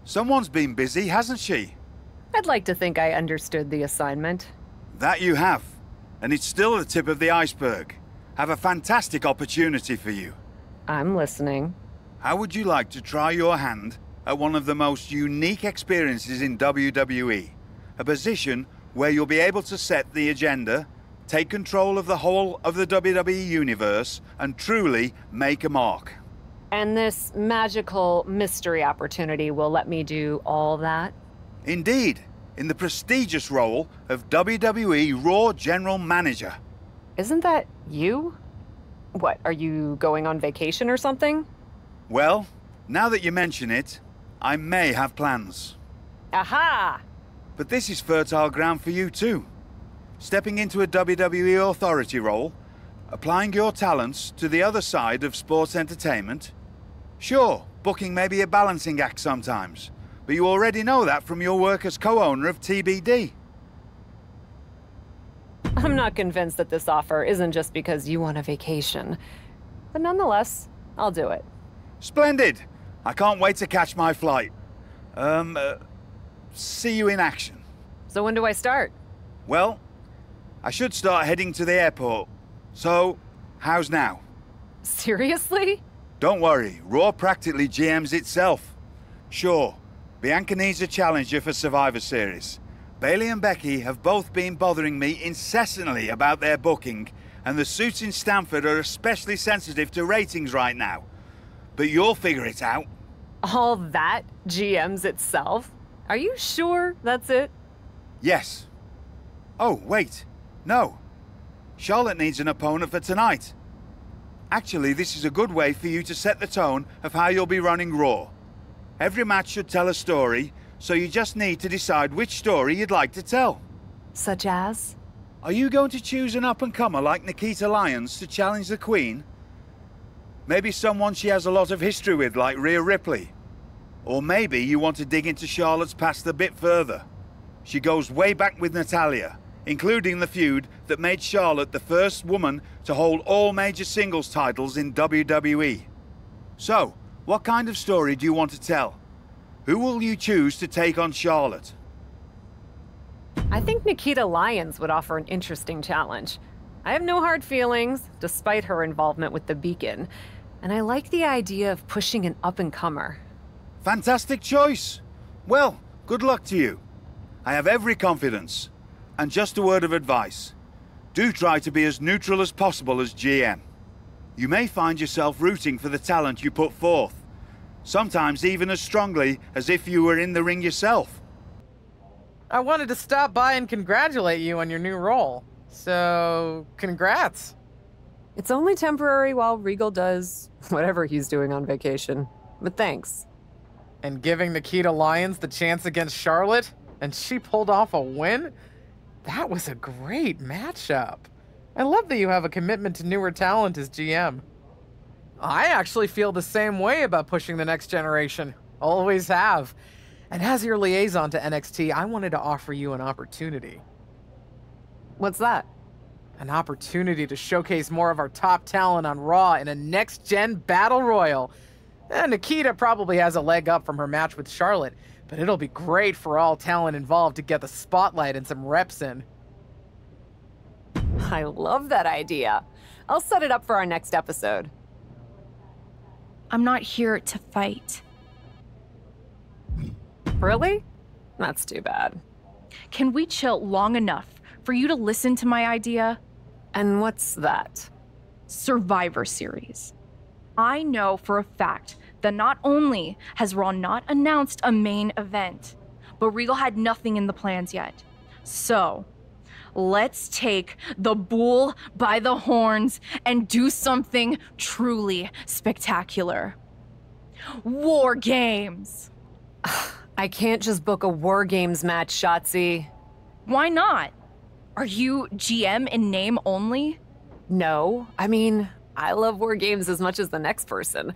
Someone's been busy, hasn't she? I'd like to think I understood the assignment. That you have. And it's still the tip of the iceberg. Have a fantastic opportunity for you. I'm listening. How would you like to try your hand at one of the most unique experiences in WWE? A position where you'll be able to set the agenda, take control of the whole of the WWE Universe, and truly make a mark. And this magical mystery opportunity will let me do all that? Indeed, in the prestigious role of WWE Raw General Manager. Isn't that you? What, are you going on vacation or something? Well, now that you mention it, I may have plans. Aha! But this is fertile ground for you too. Stepping into a WWE authority role, applying your talents to the other side of sports entertainment. Sure, booking may be a balancing act sometimes, but you already know that from your work as co-owner of TBD. I'm not convinced that this offer isn't just because you want a vacation. But nonetheless, I'll do it. Splendid! I can't wait to catch my flight. See you in action. So when do I start? Well, I should start heading to the airport. So, how's now? Seriously? Don't worry, Raw practically GMs itself. Sure, Bianca needs a challenger for Survivor Series. Bailey and Becky have both been bothering me incessantly about their booking, and the suits in Stamford are especially sensitive to ratings right now. But you'll figure it out. All that GMs itself? Are you sure that's it? Yes. Oh, wait. No. Charlotte needs an opponent for tonight. Actually, this is a good way for you to set the tone of how you'll be running Raw. Every match should tell a story, so you just need to decide which story you'd like to tell. Such as? Are you going to choose an up-and-comer like Nikita Lyons to challenge the Queen? Maybe someone she has a lot of history with, like Rhea Ripley. Or maybe you want to dig into Charlotte's past a bit further. She goes way back with Natalya, including the feud that made Charlotte the first woman to hold all major singles titles in WWE. So, what kind of story do you want to tell? Who will you choose to take on Charlotte? I think Nikita Lyons would offer an interesting challenge. I have no hard feelings, despite her involvement with the Beacon. And I like the idea of pushing an up-and-comer. Fantastic choice. Well, good luck to you. I have every confidence. And just a word of advice. Do try to be as neutral as possible as GM. You may find yourself rooting for the talent you put forth. Sometimes even as strongly as if you were in the ring yourself. I wanted to stop by and congratulate you on your new role. So, congrats. It's only temporary while Regal does whatever he's doing on vacation. But thanks. And giving Nikita Lyons the chance against Charlotte, and she pulled off a win? That was a great matchup. I love that you have a commitment to newer talent as GM. I actually feel the same way about pushing the next generation. Always have. And as your liaison to NXT, I wanted to offer you an opportunity. What's that? An opportunity to showcase more of our top talent on Raw in a next-gen battle royal. Nikita probably has a leg up from her match with Charlotte, but it'll be great for all talent involved to get the spotlight and some reps in. I love that idea. I'll set it up for our next episode. I'm not here to fight. Really? That's too bad. Can we chill long enough for you to listen to my idea? And what's that? Survivor Series. I know for a fact that not only has Raw not announced a main event, but Regal had nothing in the plans yet. So, let's take the bull by the horns and do something truly spectacular. War Games! I can't just book a War Games match, Shotzi. Why not? Are you GM in name only? No. I mean, I love War Games as much as the next person.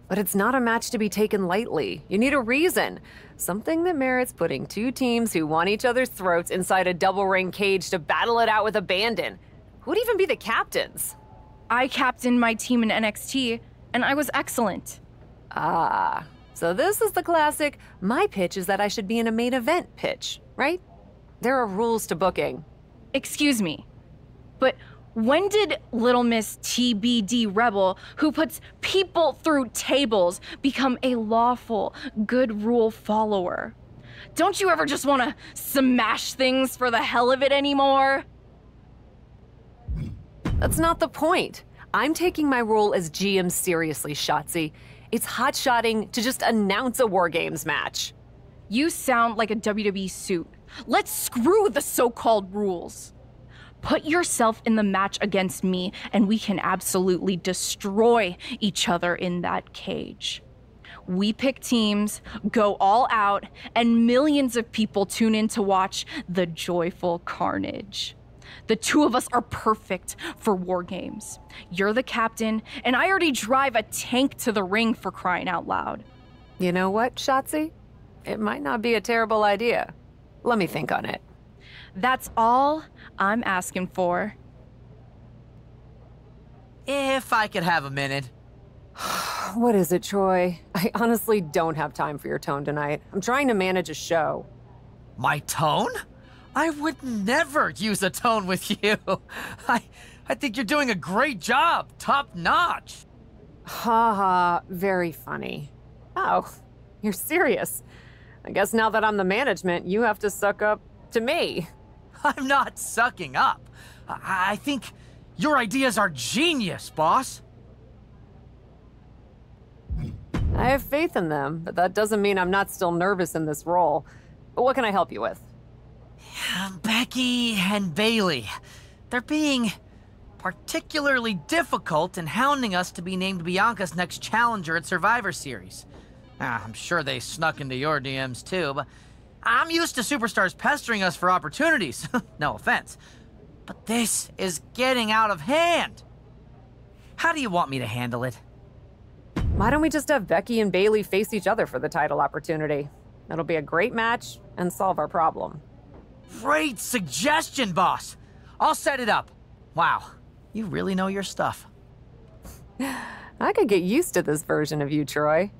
But it's not a match to be taken lightly. You need a reason. Something that merits putting two teams who want each other's throats inside a double-ring cage to battle it out with abandon. Who'd even be the captains? I captained my team in NXT, and I was excellent. Ah, So this is the classic, my pitch is that I should be in a main event pitch, right? There are rules to booking. Excuse me, but when did Little Miss TBD Rebel, who puts people through tables, become a lawful, good rule follower? Don't you ever just want to smash things for the hell of it anymore? That's not the point. I'm taking my role as GM seriously, Shotzi. It's hot-shotting to just announce a War Games match. You sound like a WWE suit. Let's screw the so-called rules. Put yourself in the match against me, and we can absolutely destroy each other in that cage. We pick teams, go all out, and millions of people tune in to watch the joyful carnage. The two of us are perfect for War Games. You're the captain, and I already drive a tank to the ring, for crying out loud. You know what, Shotzi? It might not be a terrible idea. Let me think on it. That's all I'm asking for. If I could have a minute. What is it, Troy? I honestly don't have time for your tone tonight. I'm trying to manage a show. My tone? I would never use a tone with you. I think you're doing a great job. Top notch. Ha ha, very funny. Oh, you're serious. I guess now that I'm the management, you have to suck up to me. I'm not sucking up. I think your ideas are genius, boss. I have faith in them, but that doesn't mean I'm not still nervous in this role. But what can I help you with? Becky and Bailey. They're being particularly difficult in hounding us to be named Bianca's next challenger at Survivor Series. I'm sure they snuck into your DMs too, but I'm used to superstars pestering us for opportunities. No offense. But this is getting out of hand. How do you want me to handle it? Why don't we just have Becky and Bailey face each other for the title opportunity? It'll be a great match and solve our problem. Great suggestion, boss. I'll set it up. Wow, you really know your stuff. I could get used to this version of you, Troy.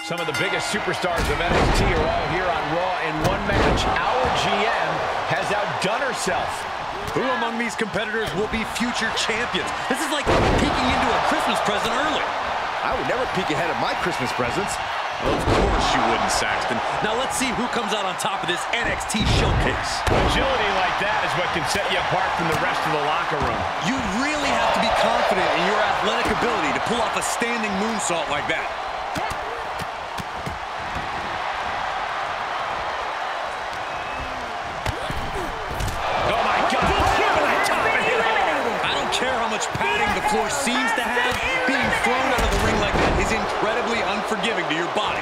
Some of the biggest superstars of NXT are all here on Raw in one match. Our GM has outdone herself. Who among these competitors will be future champions? This is like peeking into a Christmas present early. I would never peek ahead of my Christmas presents. Of course you wouldn't, Saxton. Now let's see who comes out on top of this NXT showcase. Agility like that is what can set you apart from the rest of the locker room. You really have to be confident in your athletic ability to pull off a standing moonsault like that. Oh my God! I don't care how much padding the floor seems to have, being thrown out of the ring like that is incredibly unforgiving to your body.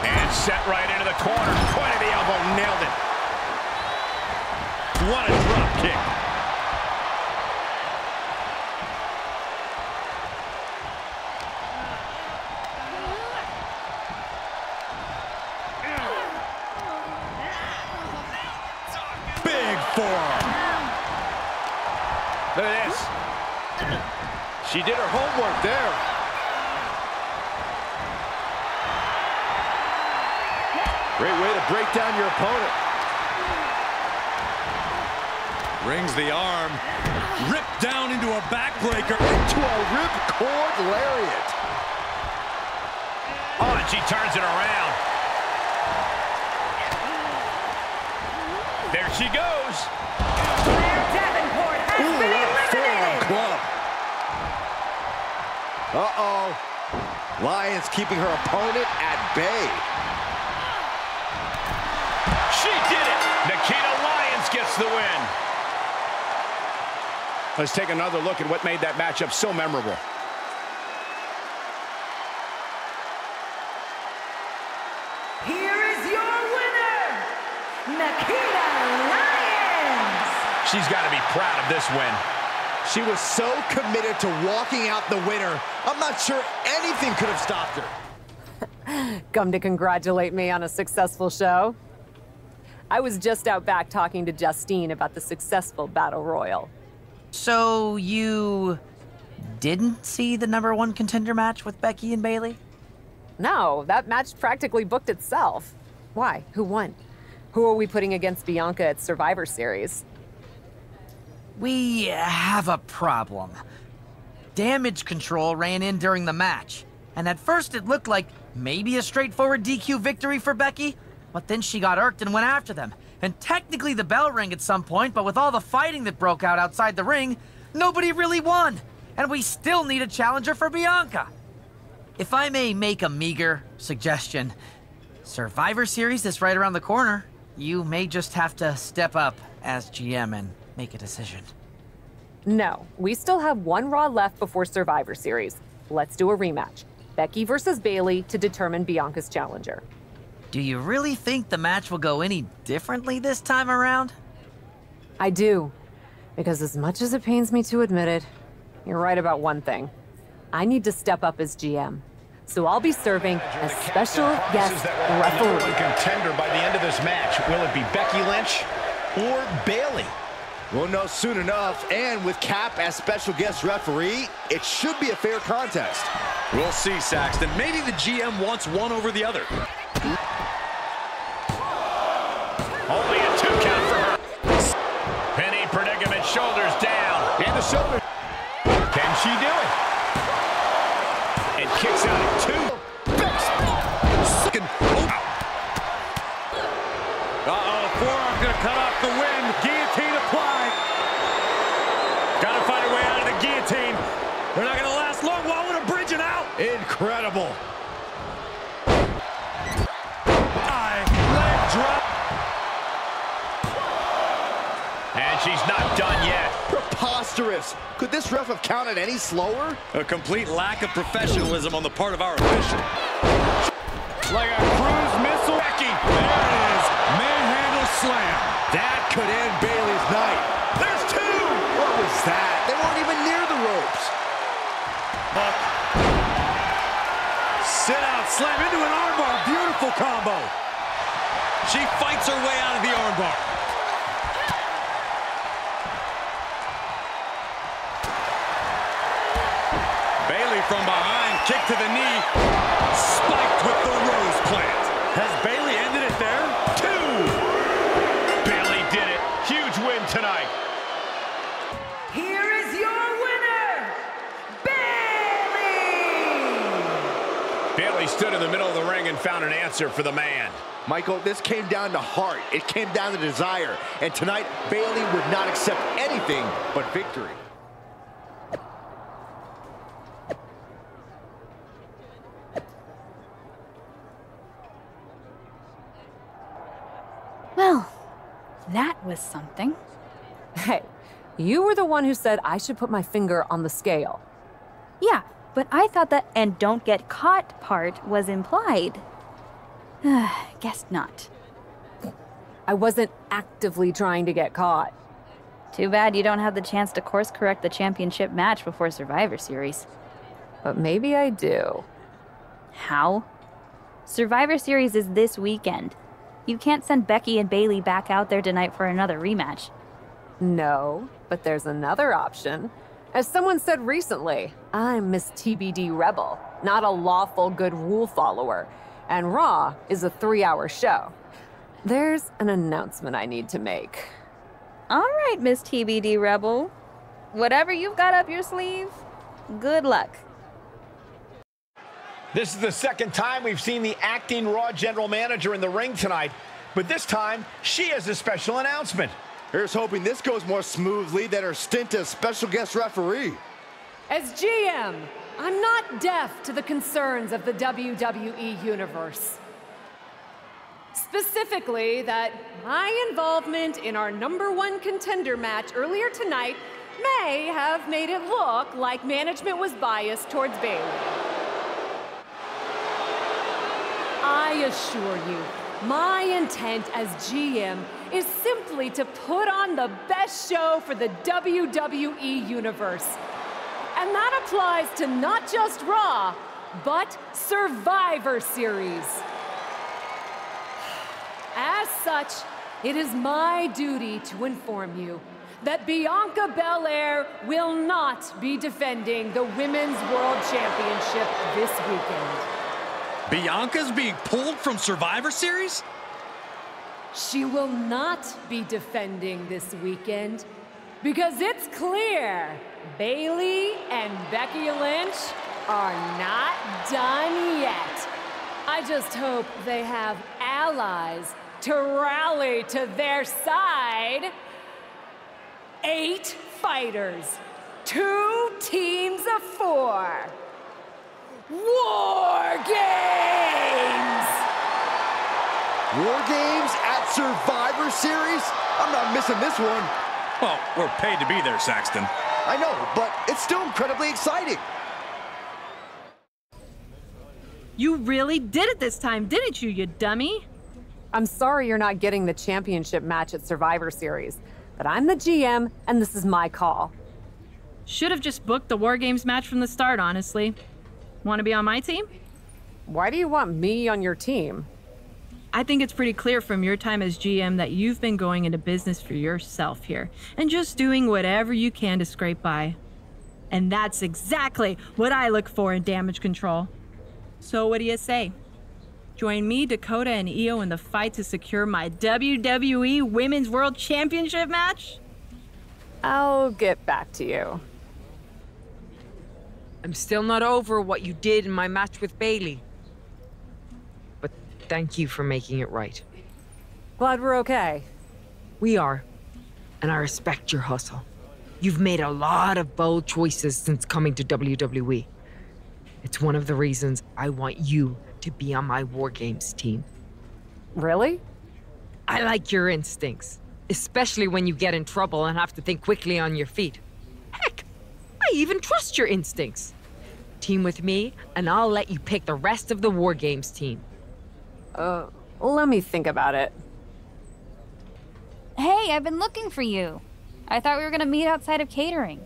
And set right into the corner. Point of the elbow, nailed it. What a drop kick. Big forearm. Look at this. She did her homework there. Great way to break down your opponent. Rings the arm, ripped down into a backbreaker. Into a ripcord lariat. Oh, and she turns it around. There she goes. Davenport has been eliminated. Club. Uh-oh. Lions keeping her opponent at bay. She did it. Nikita Lyons gets the win. Let's take another look at what made that matchup so memorable. Here is your winner, Nikita Lyons. She's got to be proud of this win. She was so committed to walking out the winner. I'm not sure anything could have stopped her. Come to congratulate me on a successful show? I was just out back talking to Justine about the successful Battle Royal. So you didn't see the #1 contender match with Becky and Bayley? No, that match practically booked itself. Why? Who won? Who are we putting against Bianca at Survivor Series? We have a problem. Damage Control ran in during the match, and at first it looked like maybe a straightforward DQ victory for Becky, but then she got irked and went after them. And technically the bell rang at some point, but with all the fighting that broke out outside the ring, nobody really won. And we still need a challenger for Bianca. If I may make a meager suggestion, Survivor Series is right around the corner. You may just have to step up as GM and make a decision. No, we still have one Raw left before Survivor Series. Let's do a rematch. Becky versus Bayley to determine Bianca's challenger. Do you really think the match will go any differently this time around? I do. Because as much as it pains me to admit it, you're right about one thing. I need to step up as GM. So I'll be serving as special guest referee. Contender by the end of this match. Will it be Becky Lynch or Bayley? We'll know soon enough, and with Cap as special guest referee, it should be a fair contest. We'll see, Saxton. Maybe the GM wants one over the other. Only a 2 count for her. Penny predicament, shoulders down. And the shoulder. Can she do it? And kicks out at 2. Uh-oh, forearm gonna cut off the win. Guillotine applied. Gotta find a way out of the guillotine. They're not gonna last long. Wall with a bridge and out. Incredible. Leg drop. And she's not done yet. Preposterous. Could this ref have counted any slower? A complete lack of professionalism on the part of our official. Like a cruise missile. Becky. There it is. Manhandle slam. That could end Bayley's night. There's 2. What was that? They weren't even near the ropes. Sit out, slam into an armbar. Beautiful combo. She fights her way out of the armbar. Bayley from behind, kick to the knee, spiked with the rose plant. Has Bayley ended it there? 2! Bayley did it. Huge win tonight. Here is your winner, Bayley! Bayley stood in the middle of the ring and found an answer for the man. Michael, this came down to heart. It came down to desire. And tonight, Bayley would not accept anything but victory. Well, that was something. Hey, you were the one who said I should put my finger on the scale. Yeah, but I thought that "and don't get caught" part was implied. Guess not. I wasn't actively trying to get caught. Too bad you don't have the chance to course correct the championship match before Survivor Series. But maybe I do. How? Survivor Series is this weekend. You can't send Becky and Bayley back out there tonight for another rematch. No, but there's another option. As someone said recently, I'm Miss TBD Rebel, not a lawful good rule follower. And Raw is a 3-hour show. There's an announcement I need to make. All right, Miss TBD Rebel. Whatever you've got up your sleeve, good luck. This is the second time we've seen the acting Raw general manager in the ring tonight, but this time she has a special announcement. Here's hoping this goes more smoothly than her stint as special guest referee. As GM, I'm not deaf to the concerns of the WWE Universe. Specifically, that my involvement in our #1 contender match earlier tonight may have made it look like management was biased towards Bayley. I assure you, my intent as GM is simply to put on the best show for the WWE Universe. And that applies to not just Raw, but Survivor Series. As such, it is my duty to inform you that Bianca Belair will not be defending the Women's World Championship this weekend. Bianca's being pulled from Survivor Series? She will not be defending this weekend because it's clear Bayley and Becky Lynch are not done yet. I just hope they have allies to rally to their side. 8 fighters, 2 teams of 4. War Games! War Games at Survivor Series? I'm not missing this one. Well, we're paid to be there, Saxton. I know, but it's still incredibly exciting. You really did it this time, didn't you, you dummy? I'm sorry you're not getting the championship match at Survivor Series, but I'm the GM, and this is my call. Should have just booked the War Games match from the start, honestly. Want to be on my team? Why do you want me on your team? I think it's pretty clear from your time as GM that you've been going into business for yourself here, and just doing whatever you can to scrape by. And that's exactly what I look for in damage control. So what do you say? Join me, Dakota, and Io in the fight to secure my WWE Women's World Championship match? I'll get back to you. I'm still not over what you did in my match with Bayley. But thank you for making it right. Glad we're okay. We are. And I respect your hustle. You've made a lot of bold choices since coming to WWE. It's one of the reasons I want you to be on my War Games team. Really? I like your instincts, especially when you get in trouble and have to think quickly on your feet. Heck, I even trust your instincts. Team with me, and I'll let you pick the rest of the War Games team. Let me think about it. Hey, I've been looking for you. I thought we were gonna meet outside of catering.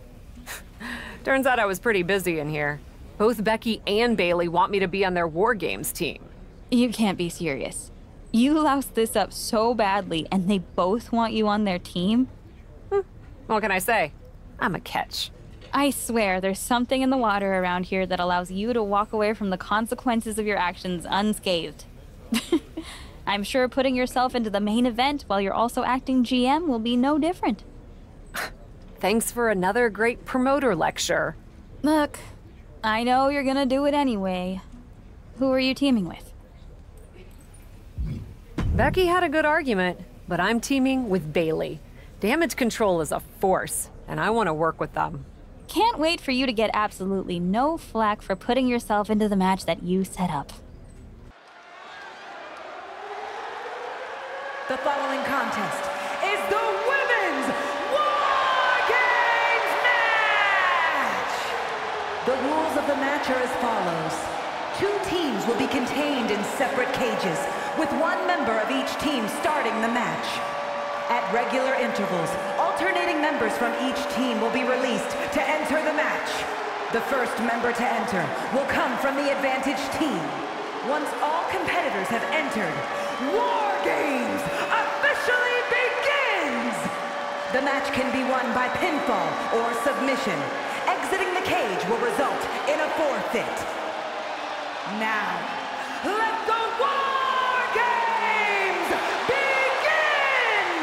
Turns out I was pretty busy in here. Both Becky and Bayley want me to be on their War Games team. You can't be serious. You loused this up so badly, and they both want you on their team? What can I say? I'm a catch. I swear, there's something in the water around here that allows you to walk away from the consequences of your actions unscathed. I'm sure putting yourself into the main event while you're also acting GM will be no different. Thanks for another great promoter lecture. Look, I know you're gonna do it anyway. Who are you teaming with? Becky had a good argument, but I'm teaming with Bayley. Damage control is a force, and I want to work with them. Can't wait for you to get absolutely no flack for putting yourself into the match that you set up. The following contest is the Women's War Games match! The rules of the match are as follows. 2 teams will be contained in separate cages, with 1 member of each team starting the match. At regular intervals, alternating members from each team will be released to enter the match. The first member to enter will come from the advantaged team. Once all competitors have entered, War Games officially begins! The match can be won by pinfall or submission. Exiting the cage will result in a forfeit. Now, let the War Games begin!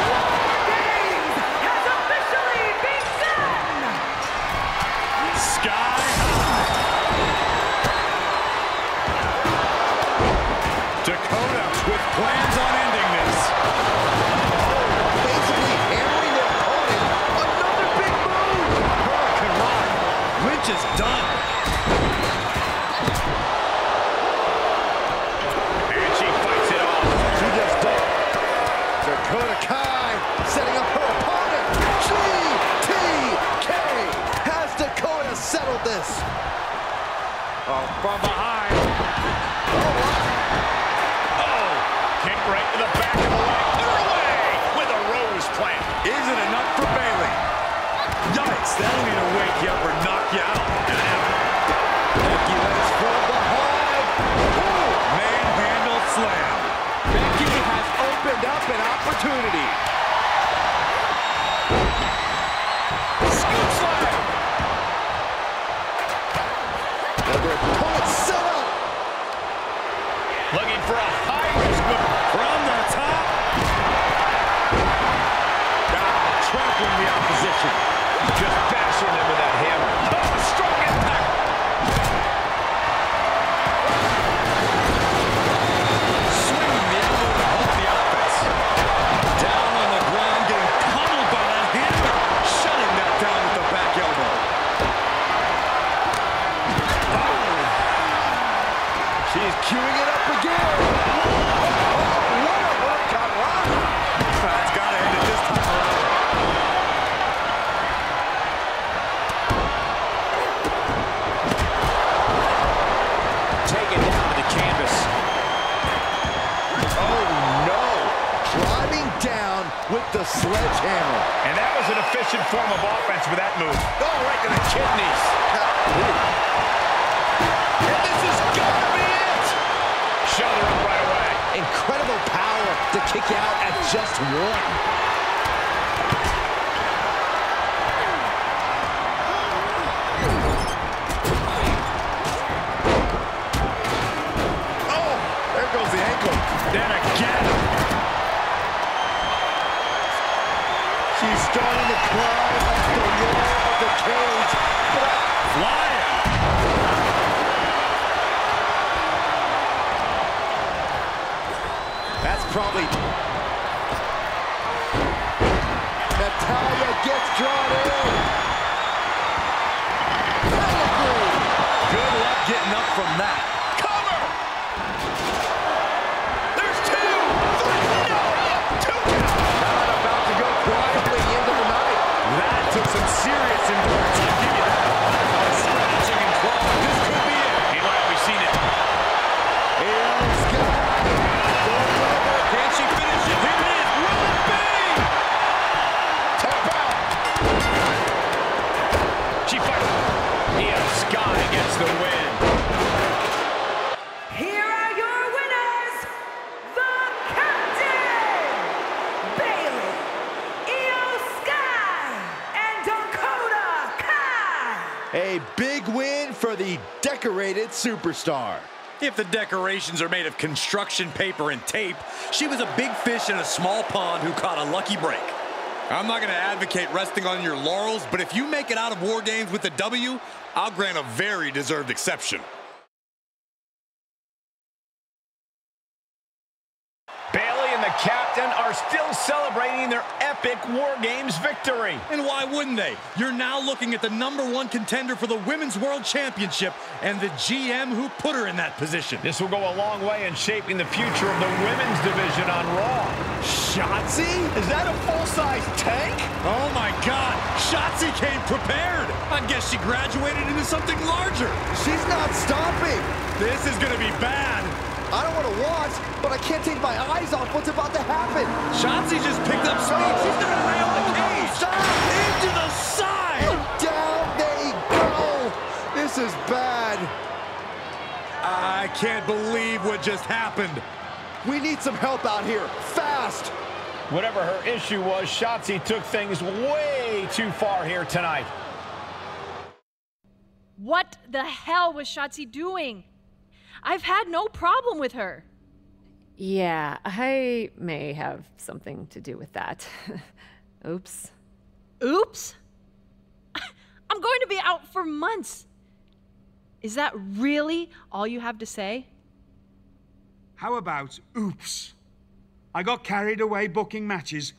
War Games has officially begun! Sky high. Dakota with plans on ending this. Basically hammering their opponent. Another big move. Hurricane Rod. Lynch is done. And she fights it off. She just done. Dakota Kai setting up her opponent. GTK. Has Dakota settled this? Oh, from behind. Oh, kick right to the back of the leg. They're away with a rose plant. Isn't enough for Bayley. Yikes, that'll either wake you up or knock you out. Becky Lynch from behind. Manhandle slam. Becky has opened up an opportunity. Looking for a high-risk move. From the top. Trampling the opposition. Just bashing them with that hammer. Oh, strong impact. Swinging the elbow to help the offense. Down on the ground, getting pummeled by that hammer. Shutting that down with the back elbow. Oh. She's queuing it up again. What a workout run. That's got to end it this time around. Taken down to the canvas. Oh, no. Driving down with the sledgehammer. And that was an efficient form of offense with that move. Oh, right to the kidneys. And this is gonna be it. Shoulder up right away. Incredible power to kick out at just one. Oh, there goes the ankle. Then again. She's starting to climb up the wall of the cage. Flying. That's probably... Natalya gets drawn in. Good luck getting up from that. Cover. There's two. No, two count. Not about to go quietly into the night. That took some serious endurance. I'll give you that. Scratching and clawing. This could be it. Meanwhile, we've seen it. Here's Scott. Can she finish it? Here it is. Will it be? Tap out. She fights. Io Sky gets the win. Here are your winners, the Captain, Bailey, Io Sky, and Dakota Kai. A big win for the decorated superstar. If the decorations are made of construction paper and tape, she was a big fish in a small pond who caught a lucky break. I'm not going to advocate resting on your laurels, but if you make it out of War Games with a W, I'll grant a very deserved exception. Bailey and the captain are still celebrating their epic War Games victory. And why wouldn't they? You're now looking at the #1 contender for the Women's World Championship and the GM who put her in that position. This will go a long way in shaping the future of the women's division on Raw. Shotzi? Is that a full-size tank? Oh my God, Shotzi came prepared. I guess she graduated into something larger. She's not stopping. This is gonna be bad. I don't want to watch, but I can't take my eyes off what's about to happen. Shotzi just picked up speed. She's gonna rail the cage. Stop! Into the side. Down they go. This is bad. I can't believe what just happened. We need some help out here, fast. Whatever her issue was, Shotzi took things way too far here tonight. What the hell was Shotzi doing? I've had no problem with her. Yeah, I may have something to do with that. Oops. Oops? I'm going to be out for months. Is that really all you have to say? How about oops? I got carried away booking matches,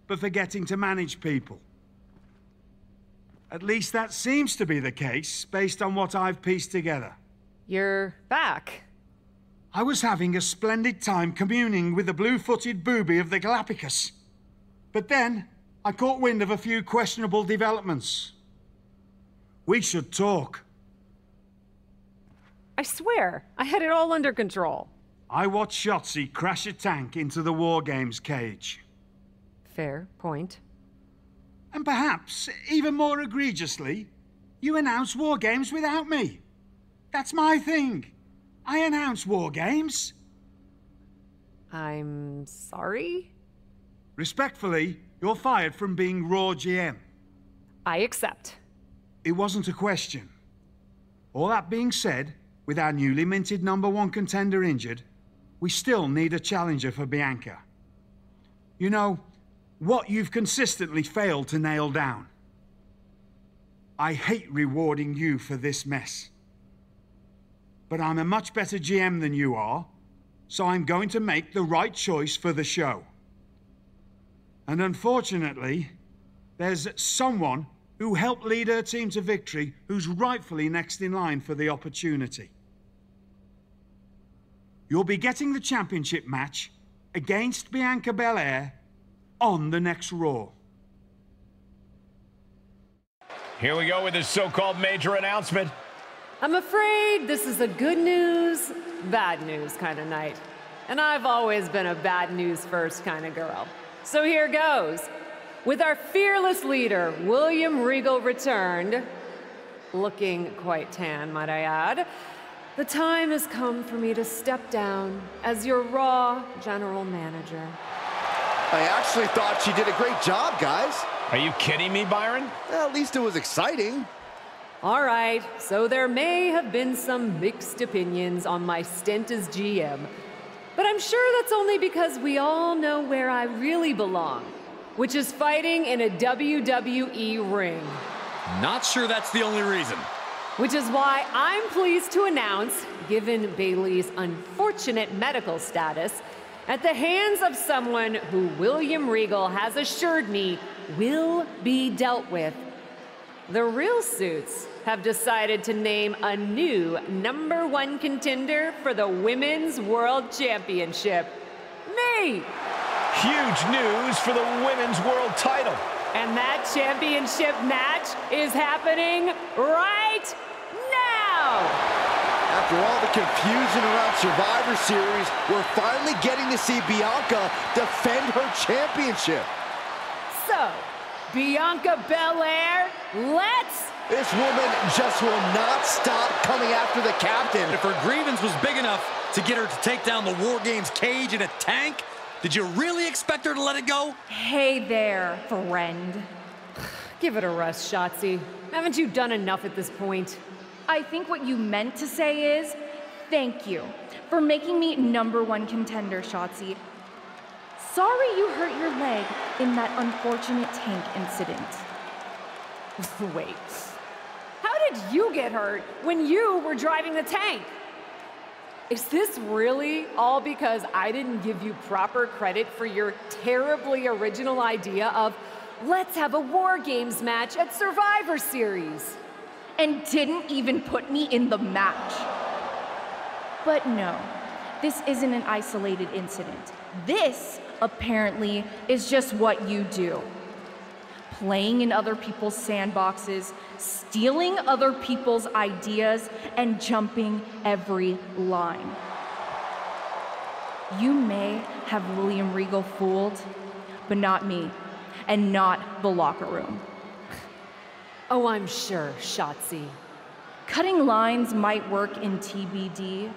but forgetting to manage people. At least that seems to be the case, based on what I've pieced together. You're back. I was having a splendid time communing with the blue-footed booby of the Galapagos. But then, I caught wind of a few questionable developments. We should talk. I swear, I had it all under control. I watched Shotzi crash a tank into the War Games cage. Fair point. And perhaps, even more egregiously, you announced War Games without me. That's my thing. I announce War Games. I'm sorry? Respectfully, you're fired from being Raw GM. I accept. It wasn't a question. All that being said, with our newly minted #1 contender injured, we still need a challenger for Bianca. You know, what you've consistently failed to nail down. I hate rewarding you for this mess. But I'm a much better GM than you are, so I'm going to make the right choice for the show. And unfortunately, there's someone who helped lead her team to victory who's rightfully next in line for the opportunity. You'll be getting the championship match against Bianca Belair on the next Raw. Here we go with this so-called major announcement. I'm afraid this is a good news, bad news kind of night. And I've always been a bad news first kind of girl. So here goes. With our fearless leader, William Regal, returned, looking quite tan, might I add, the time has come for me to step down as your Raw General Manager. I actually thought she did a great job, guys. Are you kidding me, Byron? Well, at least it was exciting. All right, so there may have been some mixed opinions on my stint as GM, but I'm sure that's only because we all know where I really belong, which is fighting in a WWE ring. Not sure that's the only reason. Which is why I'm pleased to announce, given Bayley's unfortunate medical status, at the hands of someone who William Regal has assured me will be dealt with, the Real Suits have decided to name a new #1 contender for the Women's World Championship. Me! Huge news for the Women's World title. And that championship match is happening right now! After all the confusion around Survivor Series, we're finally getting to see Bianca defend her championship. So, Bianca Belair, let's... This woman just will not stop coming after the captain. If her grievance was big enough to get her to take down the War Games cage in a tank, did you really expect her to let it go? Hey there, friend. Give it a rest, Shotzi. Haven't you done enough at this point? I think what you meant to say is, thank you for making me #1 contender, Shotzi. Sorry you hurt your leg in that unfortunate tank incident. Wait, how did you get hurt when you were driving the tank? Is this really all because I didn't give you proper credit for your terribly original idea of let's have a War Games match at Survivor Series? And didn't even put me in the match. But no, this isn't an isolated incident. This, apparently, is just what you do. Playing in other people's sandboxes, stealing other people's ideas, and jumping every line. You may have William Regal fooled, but not me, and not the locker room. Oh, I'm sure, Shotzi. Cutting lines might work in TBD,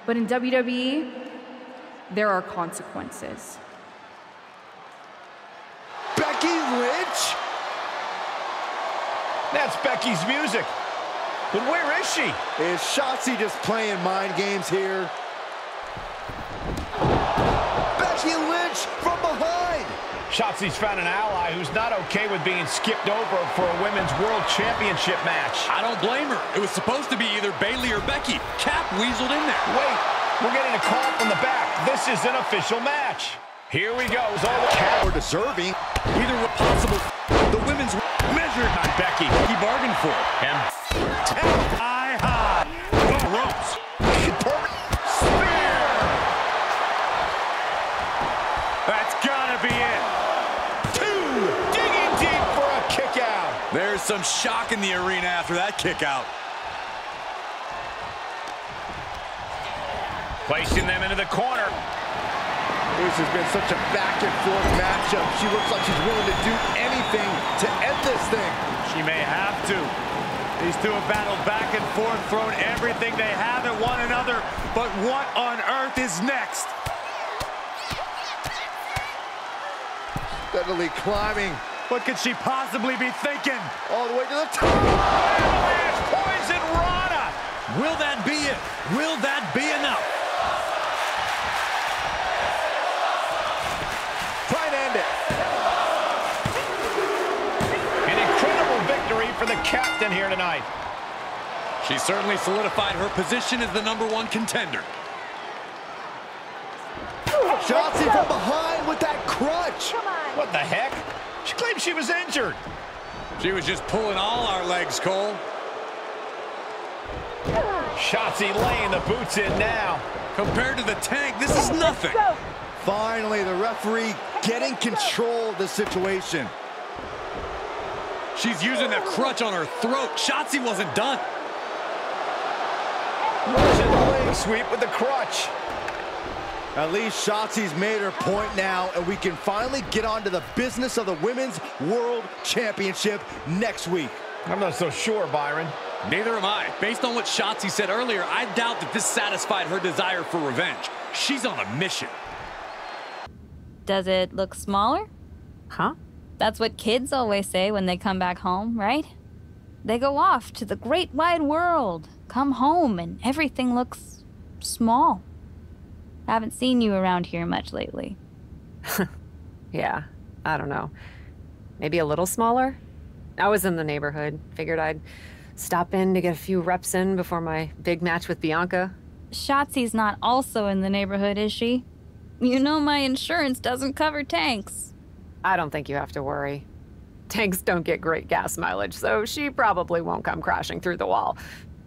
but in WWE, there are consequences. Becky Lynch? That's Becky's music. But where is she? Is Shotzi just playing mind games here? Becky Lynch from behind! Shotzi's found an ally who's not okay with being skipped over for a Women's World Championship match. I don't blame her. It was supposed to be either Bayley or Becky. Cap weaseled in there. Wait, we're getting a call from the back. This is an official match. Here we go. Cap or deserving. Either were possible. The women's measured by Becky. He bargained for it. And high high. Ropes. Spear. That's gotta be it. Digging deep for a kick out. There's some shock in the arena after that kick out. Placing them into the corner. This has been such a back-and-forth matchup. She looks like she's willing to do anything to end this thing. She may have to. These two have battled back and forth, thrown everything they have at one another. But what on earth is next? Steadily climbing. What could she possibly be thinking? All the way to the top. Avalanche poison Rana. Will that be it? Will that be enough? captain here tonight. She certainly solidified her position as the #1 contender. Shotzi from behind with that crutch. What the heck? She claimed she was injured. She was just pulling all our legs, Cole. Shotzi laying the boots in now. Compared to the tank, this is nothing. Finally, the referee getting control of the situation. She's using the crutch on her throat. Shotzi wasn't done. Russian leg sweep with the crutch. At least Shotzi's made her point now, and we can finally get on to the business of the Women's World Championship next week. I'm not so sure, Byron. Neither am I. Based on what Shotzi said earlier, I doubt that this satisfied her desire for revenge. She's on a mission. Does it look smaller? Huh? That's what kids always say when they come back home, right? They go off to the great wide world, come home, and everything looks small. Haven't seen you around here much lately. Yeah, I don't know. Maybe a little smaller? I was in the neighborhood. Figured I'd stop in to get a few reps in before my big match with Bianca. Shotzi's not also in the neighborhood, is she? You know my insurance doesn't cover tanks. I don't think you have to worry. Tanks don't get great gas mileage, so she probably won't come crashing through the wall.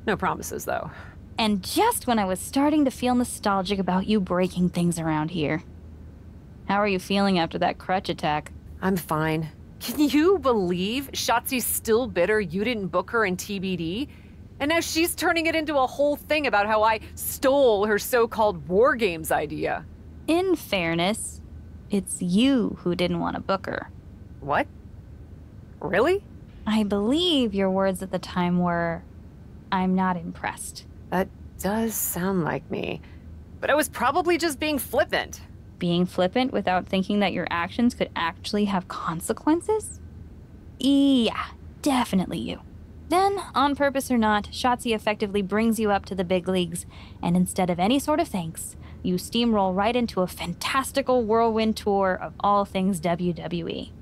No promises, though. And just when I was starting to feel nostalgic about you breaking things around here. How are you feeling after that crutch attack? I'm fine. Can you believe Shotzi's still bitter you didn't book her in TBD? And now she's turning it into a whole thing about how I stole her so-called War Games idea. In fairness, it's you who didn't want to book her. What? Really? I believe your words at the time were, "I'm not impressed." That does sound like me. But I was probably just being flippant. Being flippant without thinking that your actions could actually have consequences? Yeah, definitely you. Then, on purpose or not, Shotzi effectively brings you up to the big leagues, and instead of any sort of thanks, you steamroll right into a fantastical whirlwind tour of all things WWE.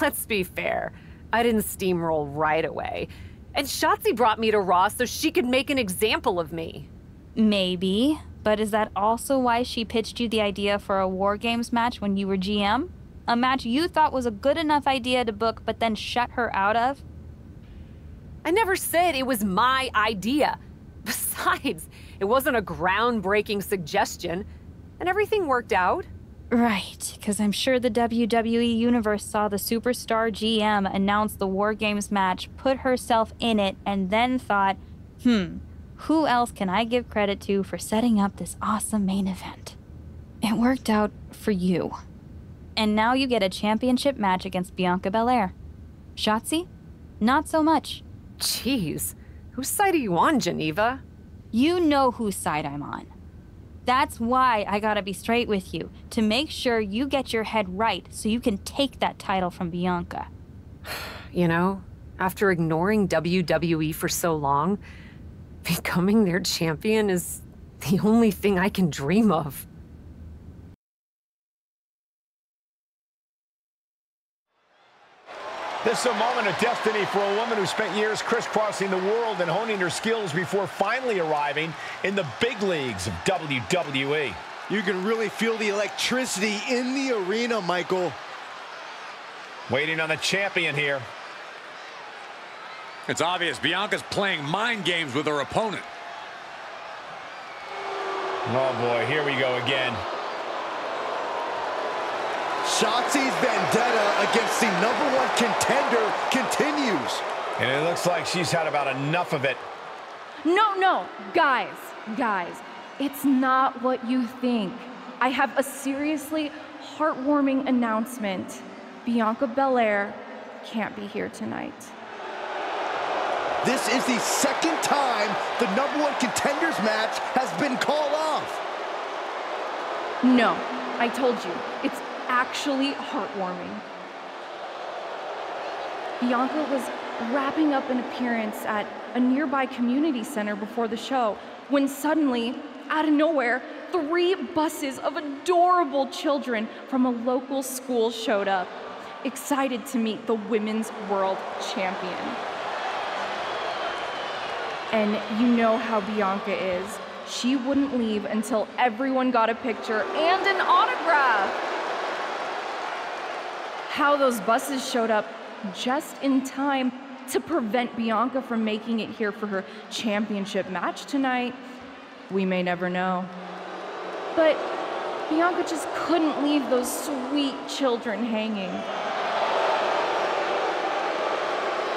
Let's be fair. I didn't steamroll right away. And Shotzi brought me to Raw so she could make an example of me. Maybe, but is that also why she pitched you the idea for a War Games match when you were GM? A match you thought was a good enough idea to book but then shut her out of? I never said it was my idea. Besides, it wasn't a groundbreaking suggestion, and everything worked out. Right, because I'm sure the WWE Universe saw the superstar GM announce the War Games match, put herself in it, and then thought, who else can I give credit to for setting up this awesome main event? It worked out for you. And now you get a championship match against Bianca Belair. Shotzi? Not so much. Jeez, whose side are you on, Geneva? You know whose side I'm on. That's why I gotta be straight with you, to make sure you get your head right so you can take that title from Bianca. You know, after ignoring WWE for so long, becoming their champion is the only thing I can dream of. This is a moment of destiny for a woman who spent years crisscrossing the world and honing her skills before finally arriving in the big leagues of WWE. You can really feel the electricity in the arena, Michael. Waiting on the champion here. It's obvious Bianca's playing mind games with her opponent. Oh boy, here we go again. Shotzi's vendetta against the #1 contender continues. And it looks like she's had about enough of it. No, guys, it's not what you think. I have a seriously heartwarming announcement. Bianca Belair can't be here tonight. This is the second time the #1 contenders match has been called off. No, I told you, it's actually heartwarming. Bianca was wrapping up an appearance at a nearby community center before the show when suddenly, out of nowhere, 3 buses of adorable children from a local school showed up, excited to meet the Women's World Champion. And you know how Bianca is. She wouldn't leave until everyone got a picture and an autograph. How those buses showed up just in time to prevent Bianca from making it here for her championship match tonight, we may never know. But Bianca just couldn't leave those sweet children hanging.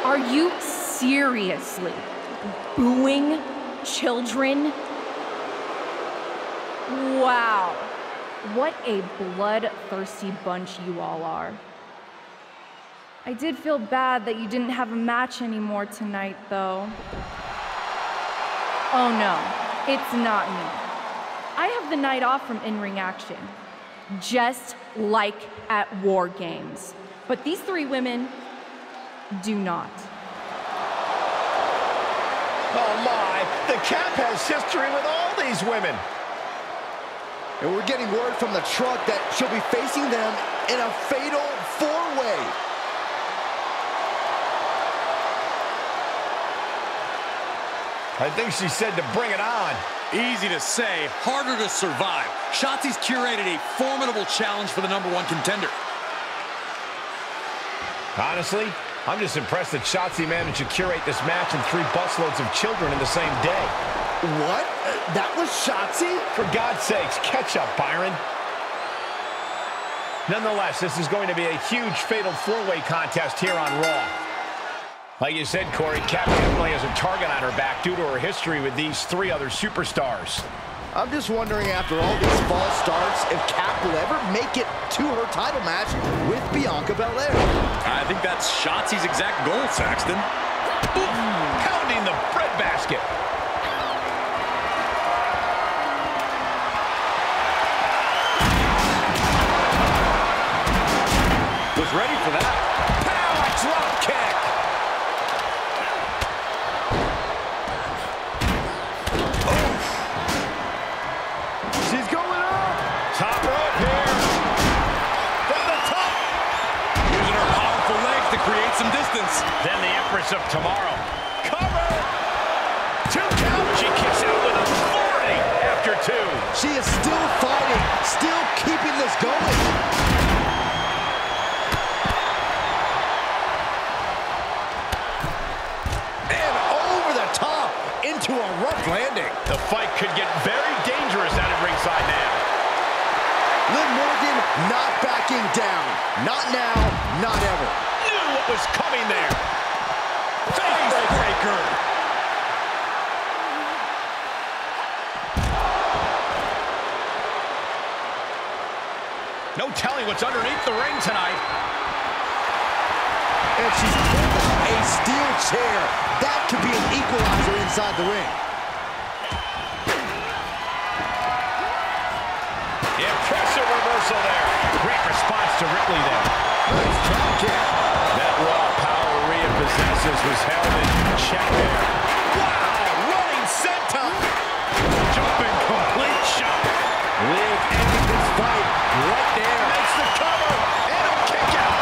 Are you seriously booing children? Wow, what a bloodthirsty bunch you all are. I did feel bad that you didn't have a match anymore tonight, though. Oh no, it's not me. I have the night off from in-ring action, just like at War Games. But these three women do not. Oh my, the Cap has history with all these women. And we're getting word from the truck that she'll be facing them in a fatal four-way. I think she said to bring it on. Easy to say, harder to survive. Shotzi's curated a formidable challenge for the #1 contender. Honestly, I'm just impressed that Shotzi managed to curate this match and 3 busloads of children in the same day. What? That was Shotzi? For God's sakes, catch up, Byron. Nonetheless, this is going to be a huge fatal 4-way contest here on Raw. Like you said, Corey, Cap definitely has a target on her back due to her history with these 3 other superstars. I'm just wondering, after all these false starts, if Cap will ever make it to her title match with Bianca Belair. I think that's Shotzi's exact goal, Saxton. Pounding the breadbasket. Was ready for that. Power drop kick. She's going up. Top rope here. From the top. Using her powerful legs to create some distance. Then the Empress of Tomorrow. Cover. 2 count. She kicks out with authority after 2. She is still fighting, still keeping this going. Into a rough landing. The fight could get very dangerous out of ringside now. Liv Morgan not backing down. Not now, not ever. Knew what was coming there. Face breaker. No telling what's underneath the ring tonight. And she's pulled out a steel chair. That could be an equalizer inside the ring. Impressive reversal there. Great response to Ripley there. Nice drop kick. That raw power Rhea possesses was held in check there. Wow, running senton. Jumping complete shot. Liv ending this fight right there. Makes the cover. And a kick out.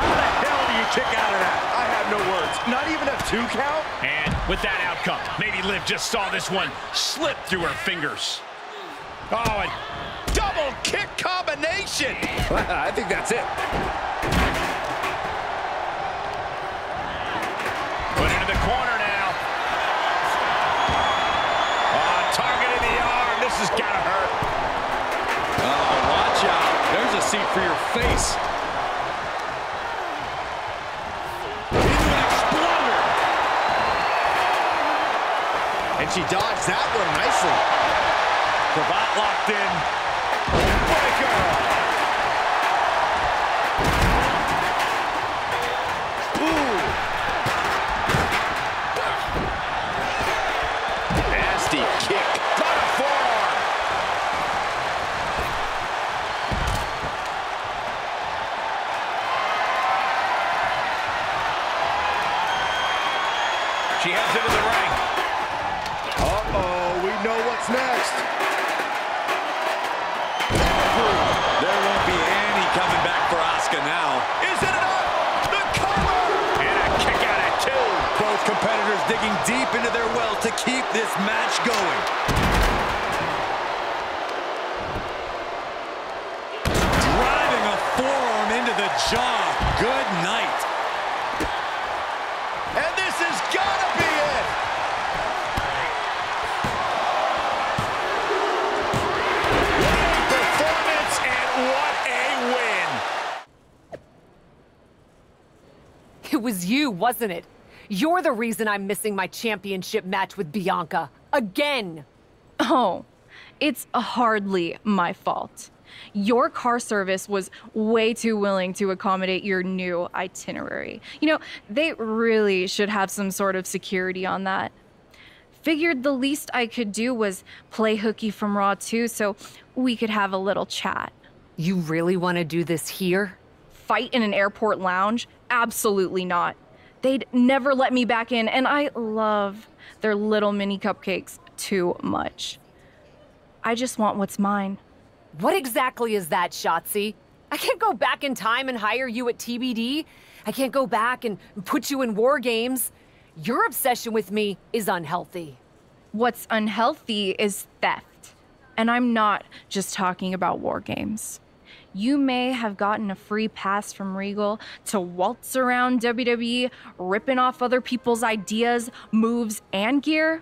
How the hell do you kick out of that? I have no words. Not even a 2 count? And with that outcome, maybe Liv just saw this one slip through her fingers. Oh, a double kick combination. I think that's it. Put into the corner now. Oh, targeting the arm. This has got to hurt. Oh, watch out. There's a seat for your face. And she dodged that one nicely. Cravat locked in. Breaker. Ooh. Nasty kick. Got a forearm. She heads into the ring. Uh-oh, we know what's next. There won't be any coming back for Asuka now. Is it enough? The cover! And a kick out at 2. Both competitors digging deep into their well to keep this match going. Driving a forearm into the jaw. Good night. And this has got to be it. What a performance and what a win. It was you, wasn't it? You're the reason I'm missing my championship match with Bianca. Again! Oh, it's hardly my fault. Your car service was way too willing to accommodate your new itinerary. You know, they really should have some sort of security on that. Figured the least I could do was play hooky from Raw 2 so we could have a little chat. You really want to do this here? Fight in an airport lounge? Absolutely not. They'd never let me back in, and I love their little mini cupcakes too much. I just want what's mine. What exactly is that, Shotzi? I can't go back in time and hire you at TBD. I can't go back and put you in War Games. Your obsession with me is unhealthy. What's unhealthy is theft. And I'm not just talking about War Games. You may have gotten a free pass from Regal to waltz around WWE, ripping off other people's ideas, moves, and gear,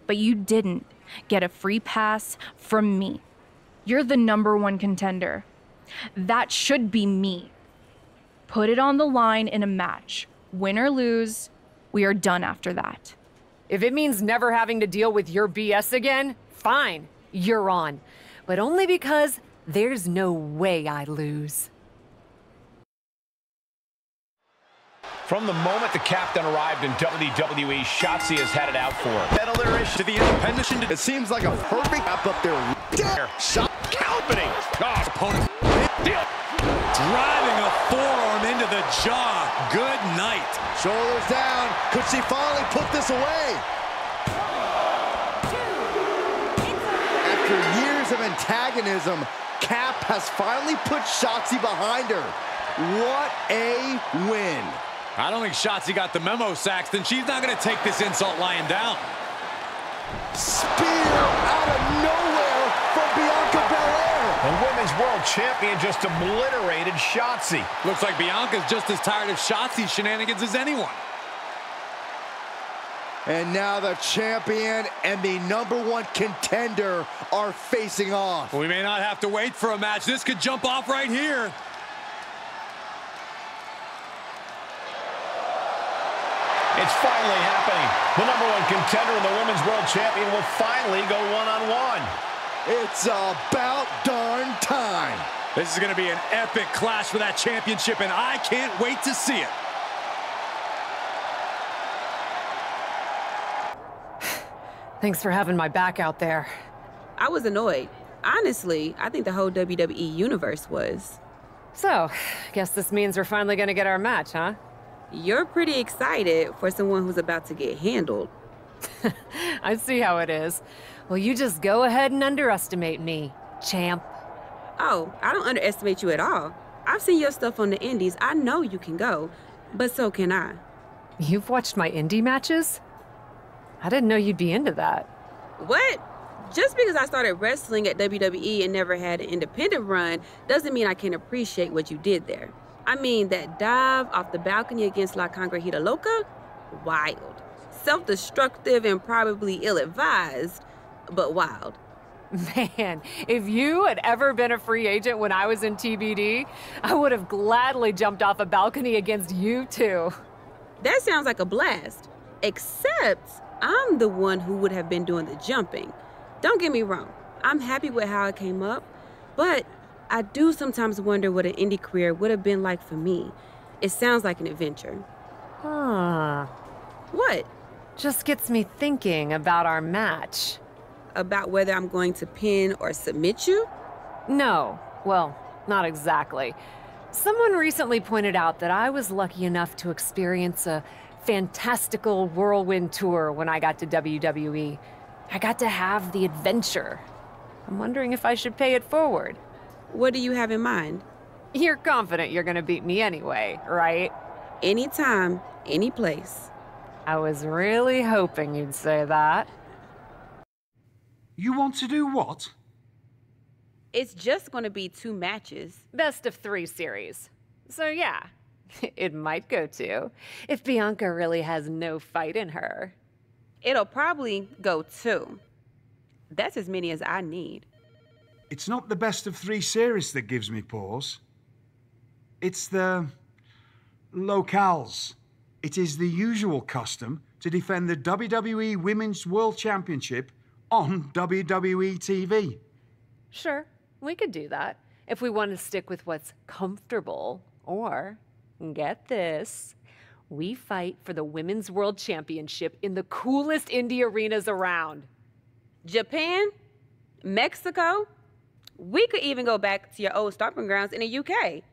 but you didn't get a free pass from me. You're the #1 contender. That should be me. Put it on the line in a match. Win or lose, we are done after that. If it means never having to deal with your BS again, fine, you're on. But only because there's no way I lose. From the moment the captain arrived in WWE, Shotzi has had it out for her. Settle their issue to the independent. It seems like a perfect wrap up there. Shot. Opening. Oh, opponent. Deal. Driving a forearm into the jaw. Good night. Shoulders down. Could she finally put this away? After years of antagonism, Cap has finally put Shotzi behind her. What a win. I don't think Shotzi got the memo, Saxton. She's not going to take this insult lying down. Spear out of nowhere from Bianca Belair. The Women's World Champion just obliterated Shotzi. Looks like Bianca's just as tired of Shotzi's shenanigans as anyone. And now the champion and the #1 contender are facing off. We may not have to wait for a match. This could jump off right here. It's finally happening. The #1 contender and the Women's World Champion will finally go one-on-one. It's about darn time. This is going to be an epic clash for that championship, and I can't wait to see it. Thanks for having my back out there. I was annoyed. Honestly, I think the whole WWE universe was. So, guess this means we're finally gonna get our match, huh? You're pretty excited for someone who's about to get handled. I see how it is. Well, you just go ahead and underestimate me, champ. Oh, I don't underestimate you at all. I've seen your stuff on the indies. I know you can go, but so can I. You've watched my indie matches? I didn't know you'd be into that. What? Just because I started wrestling at WWE and never had an independent run doesn't mean I can't appreciate what you did there. I mean, that dive off the balcony against La Congrejita Loca? Wild. Self-destructive and probably ill-advised, but wild. Man, if you had ever been a free agent when I was in TBD, I would have gladly jumped off a balcony against you too. That sounds like a blast. Except I'm the one who would have been doing the jumping. Don't get me wrong, I'm happy with how it came up, but I do sometimes wonder what an indie career would have been like for me. It sounds like an adventure. Huh. What? Just gets me thinking about our match. About whether I'm going to pin or submit you? No. Well, not exactly. Someone recently pointed out that I was lucky enough to experience a fantastical whirlwind tour when I got to WWE. I got to have the adventure. I'm wondering if I should pay it forward. What do you have in mind? You're confident you're gonna beat me anyway, right? Anytime, any place. I was really hoping you'd say that. You want to do what? It's just gonna be 2 matches. Best of 3 series. So yeah, it might go 2, if Bianca really has no fight in her. It'll probably go 2. That's as many as I need. It's not the best of 3 series that gives me pause. It's the locales. It is the usual custom to defend the WWE Women's World Championship on WWE TV. Sure, we could do that if we want to stick with what's comfortable. Or, get this, we fight for the Women's World Championship in the coolest indie arenas around. Japan? Mexico? We could even go back to your old stomping grounds in the UK.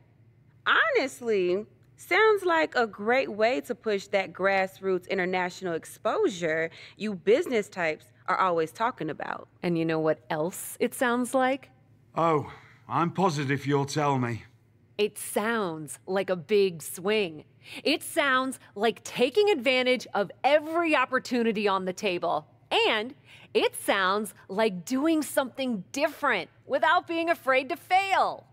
Honestly, sounds like a great way to push that grassroots international exposure you business types are always talking about. And you know what else it sounds like? Oh, I'm positive you'll tell me. It sounds like a big swing. It sounds like taking advantage of every opportunity on the table. And it sounds like doing something different without being afraid to fail.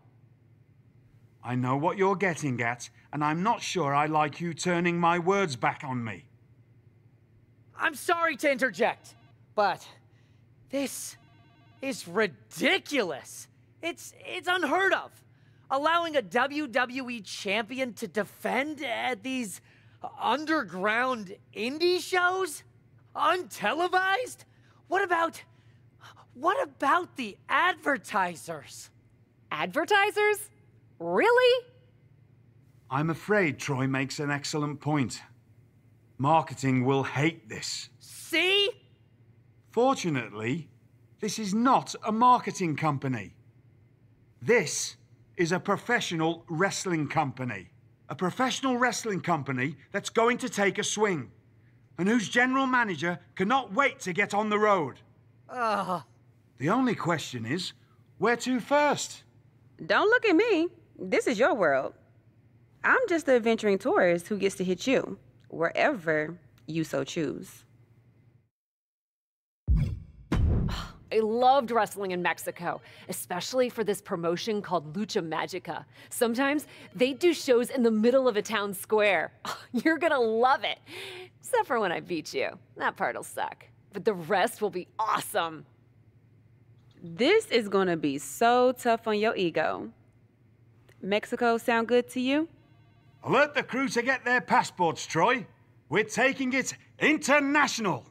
I know what you're getting at, and I'm not sure I like you turning my words back on me. I'm sorry to interject, but this is ridiculous. It's unheard of. Allowing a WWE champion to defend at these underground indie shows? Untelevised? What about the advertisers? Advertisers? Really? I'm afraid Troy makes an excellent point. Marketing will hate this. See? Fortunately, this is not a marketing company. This is a professional wrestling company. A professional wrestling company that's going to take a swing, and whose general manager cannot wait to get on the road. The only question is, where to first? Don't look at me. This is your world. I'm just the adventuring tourist who gets to hit you, wherever you so choose. I loved wrestling in Mexico, especially for this promotion called Lucha Magica. Sometimes they do shows in the middle of a town square. You're gonna love it. Except for when I beat you. That part'll suck. But the rest will be awesome. This is gonna be so tough on your ego. Mexico sound good to you? Alert the crew to get their passports, Troy. We're taking it international.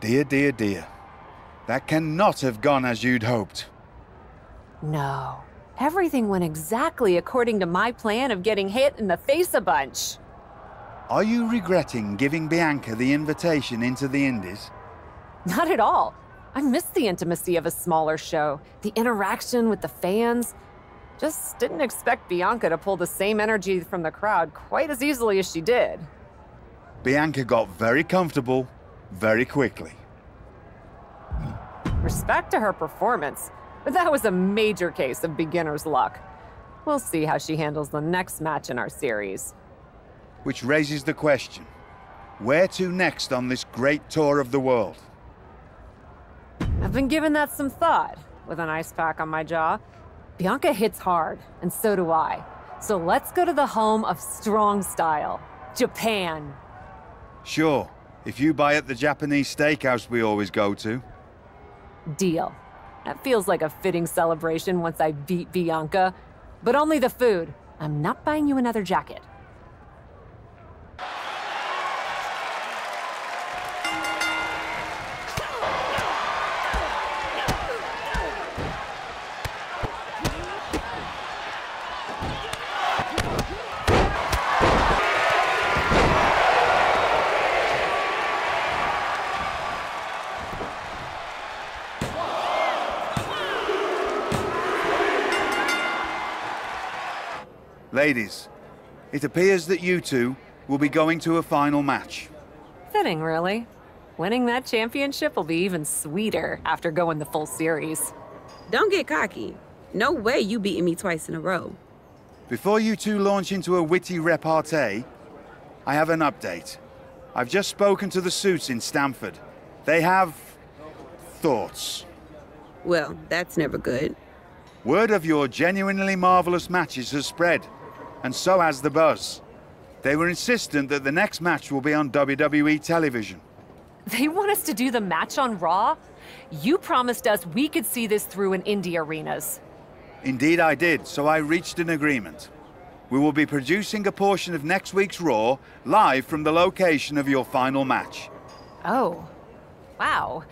Dear, dear, dear. That cannot have gone as you'd hoped. No. Everything went exactly according to my plan of getting hit in the face a bunch. Are you regretting giving Bianca the invitation into the Indies? Not at all. I missed the intimacy of a smaller show, the interaction with the fans. Just didn't expect Bianca to pull the same energy from the crowd quite as easily as she did. Bianca got very comfortable very quickly. Respect to her performance, but that was a major case of beginner's luck. We'll see how she handles the next match in our series. Which raises the question, where to next on this great tour of the world? I've been giving that some thought, with an ice pack on my jaw. Bianca hits hard, and so do I. So let's go to the home of strong style, Japan. Sure, If you buy at the Japanese steakhouse we always go to. Deal. That feels like a fitting celebration once I beat Bianca. But only the food. I'm not buying you another jacket. Ladies, it appears that you two will be going to a final match. Fitting, really. Winning that championship will be even sweeter after going the full series. Don't get cocky. No way you beating me twice in a row. Before you two launch into a witty repartee, I have an update. I've just spoken to the suits in Stamford. They have thoughts. Well, that's never good. Word of your genuinely marvelous matches has spread, and so has the buzz. They were insistent that the next match will be on WWE television. They want us to do the match on Raw? You promised us we could see this through in indie arenas. Indeed I did, so I reached an agreement. We will be producing a portion of next week's Raw live from the location of your final match. Oh, wow.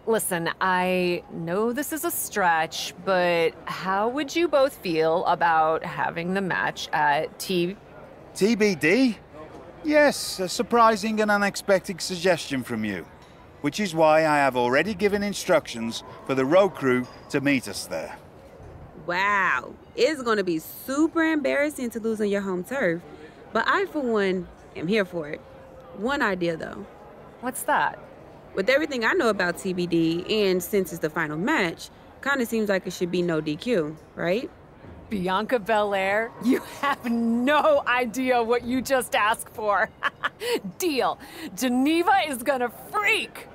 Listen, I know this is a stretch, but how would you both feel about having the match at TBD? Yes, a surprising and unexpected suggestion from you, which is why I have already given instructions for the road crew to meet us there. Wow, it's gonna be super embarrassing to lose on your home turf, but I, for one, am here for it. One idea, though. What's that? With everything I know about TBD, and since it's the final match, kinda seems like it should be no DQ, right? Bianca Belair? You have no idea what you just asked for. Deal. Geneva is gonna freak.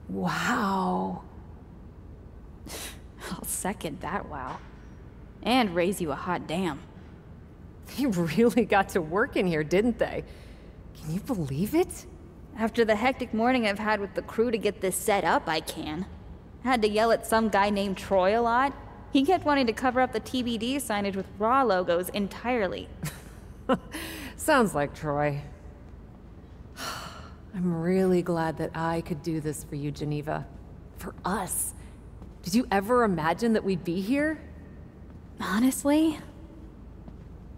Wow. I'll second that wow. And raise you a hot damn. They really got to work in here, didn't they? Can you believe it? After the hectic morning I've had with the crew to get this set up, I can. Had to yell at some guy named Troy a lot. He kept wanting to cover up the TBD signage with Raw logos entirely. Sounds like Troy. I'm really glad that I could do this for you, Geneva. For us. Did you ever imagine that we'd be here? Honestly,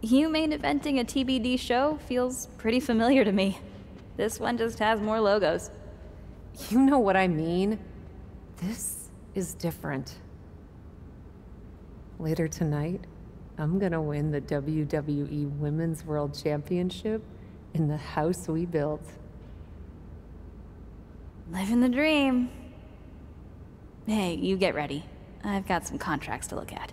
you main eventing a TBD show feels pretty familiar to me. This one just has more logos. You know what I mean? This is different. Later tonight, I'm gonna win the WWE Women's World Championship in the house we built. Living the dream. Hey, you get ready. I've got some contracts to look at.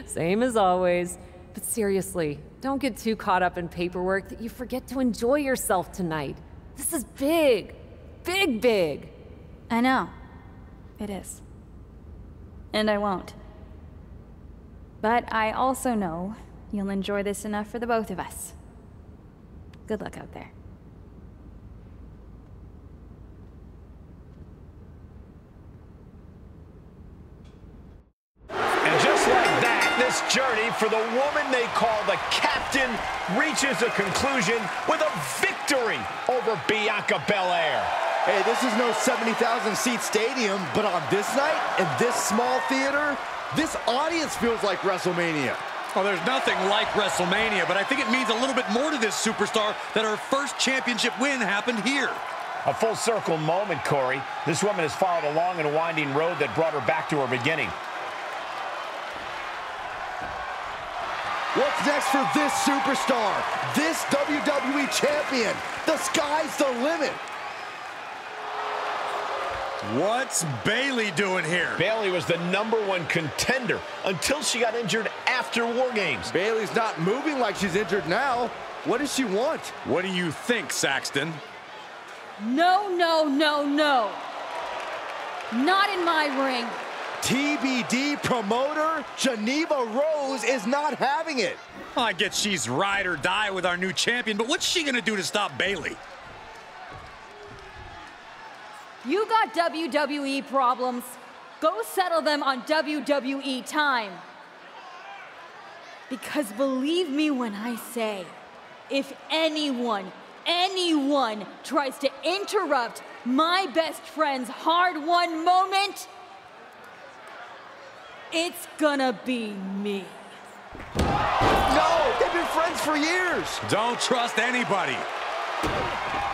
Same as always. But seriously, don't get too caught up in paperwork that you forget to enjoy yourself tonight. This is big. Big, big. I know. It is. And I won't. But I also know you'll enjoy this enough for the both of us. Good luck out there. This journey for the woman they call the Captain reaches a conclusion with a victory over Bianca Belair. Hey, this is no 70,000-seat stadium, but on this night, in this small theater, this audience feels like WrestleMania. Well, there's nothing like WrestleMania, but I think it means a little bit more to this superstar that her first championship win happened here. A full circle moment, Corey. This woman has followed a long and winding road that brought her back to her beginning. What's next for this superstar, this WWE champion? The sky's the limit. What's Bayley doing here? Bayley was the #1 contender until she got injured after War Games. Bayley's not moving like she's injured now. What does she want? What do you think, Saxton? No, no, no, no. Not in my ring. TBD promoter, Geneva Rose, is not having it. I get she's ride or die with our new champion, but what's she gonna do to stop Bayley? You got WWE problems. Go settle them on WWE time. Because believe me when I say, if anyone tries to interrupt my best friend's hard-won moment, it's gonna be me. No, they've been friends for years. Don't trust anybody.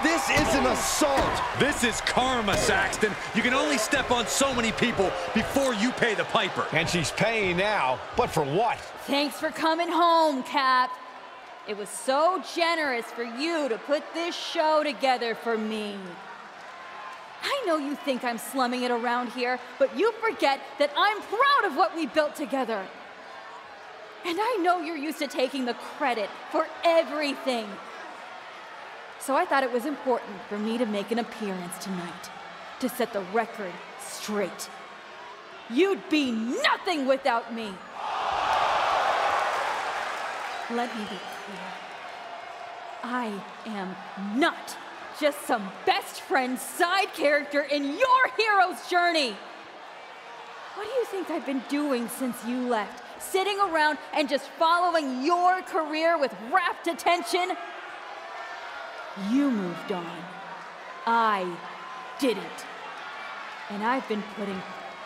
This is an assault. This is karma, Saxton. You can only step on so many people before you pay the piper. And she's paying now, but for what? Thanks for coming home, Cap. It was so generous for you to put this show together for me. I know you think I'm slumming it around here, but you forget that I'm proud of what we built together. And I know you're used to taking the credit for everything. So I thought it was important for me to make an appearance tonight, to set the record straight. You'd be nothing without me. Let me be clear. I am not just some best friend side character in your hero's journey. What do you think I've been doing since you left? Sitting around and just following your career with rapt attention? You moved on. I didn't. And I've been putting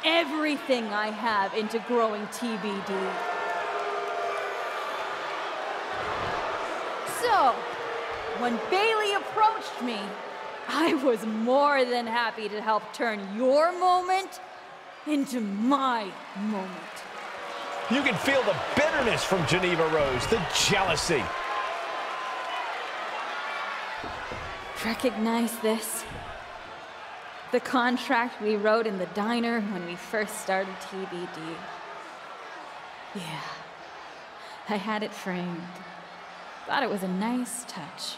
everything I have into growing TBD. So, when Bayley approached me, I was more than happy to help turn your moment into my moment. You can feel the bitterness from Geneva Rose, the jealousy. Recognize this? The contract we wrote in the diner when we first started TBD. Yeah, I had it framed. Thought it was a nice touch.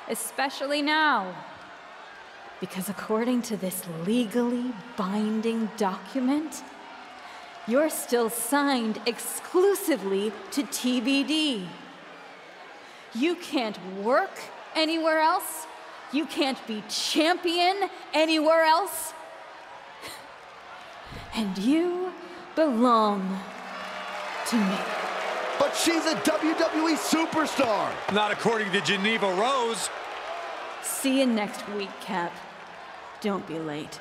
Especially now. Because according to this legally binding document, you're still signed exclusively to TBD. You can't work anywhere else. You can't be champion anywhere else. And you belong to me. But she's a WWE superstar. Not according to Geneva Rose. See you next week, Cap. Don't be late.